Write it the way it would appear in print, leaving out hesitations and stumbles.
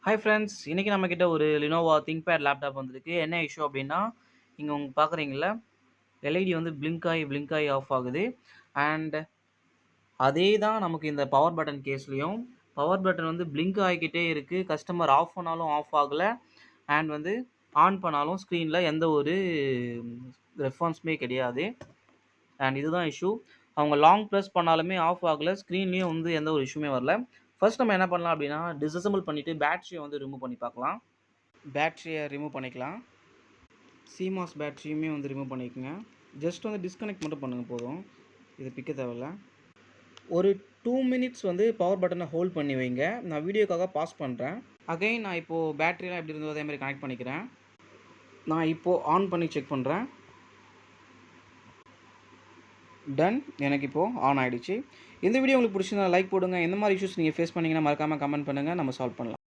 Hi friends. இன்னைக்கு நம்மகிட்ட ஒரு Lenovo ThinkPad லேப்டாப் வந்திருக்கு. என்ன இஷ்யூ அப்டின்னா, இங்க பார்க்குறீங்கல்ல, எல்இடி வந்து பிளிங்க் ஆயி ஆஃப் ஆகுது. அண்ட் அதே தான் நமக்கு இந்த பவர் பட்டன் கேஸ்லயும். பவர் பட்டன் வந்து பிளிங்க் ஆகிக்கிட்டே இருக்கு. கஸ்டமர் ஆஃப் பண்ணாலும் ஆஃப் ஆகல. அண்ட் வந்து ஆன் பண்ணாலும் ஸ்க்ரீன்ல எந்த ஒரு ரெஸ்பான்ஸுமே கிடையாது. அண்ட் இதுதான் இஷ்யூ. அவங்க லாங் பிரஸ் பண்ணாலுமே ஆஃப் ஆகல. ஸ்க்ரீன்லயும் வந்து எந்த ஒரு இஷ்யூமே வரல. ஃபர்ஸ்ட் நம்ம என்ன பண்ணலாம் அப்டின்னா, டிஸ்அசெம்பிள் பண்ணிட்டு பேட்டரிய வந்து ரிமூவ் பண்ணி பார்க்கலாம். பேட்டரிய ரிமூவ் பண்ணிக்கலாம். CMOS பேட்டரியுமே வந்து ரிமூவ் பண்ணிக்கோங்க. ஜஸ்ட் வந்து டிஸ்கனெக்ட் மட்டும் பண்ணுங்க போதும். இது பிக்க தேவையில்ல. ஒரு 2 மினிட்ஸ் வந்து பவர் பட்டனை ஹோல்ட் பண்ணி வைங்க. நான் வீடியோக்காக பாஸ் பண்ணுறேன். அகைன் நான் இப்போது பேட்டரியெலாம் எப்படி இருந்ததோ அதே மாதிரி கனெக்ட் பண்ணிக்கிறேன். நான் இப்போது ஆன் பண்ணி செக் பண்ணுறேன். டன். எனக்கு இப்போது ஆன் ஆகிடுச்சு. இந்த வீடியோ உங்களுக்கு பிடிச்சிருந்தா லைக் போடுங்க. எந்த மாதிரி இஷ்யூஸ் நீங்கள் ஃபேஸ் பண்ணீங்கன்னா மறக்காமல் கமெண்ட் பண்ணுங்கள். நம்ம சால்வ் பண்ணலாம்.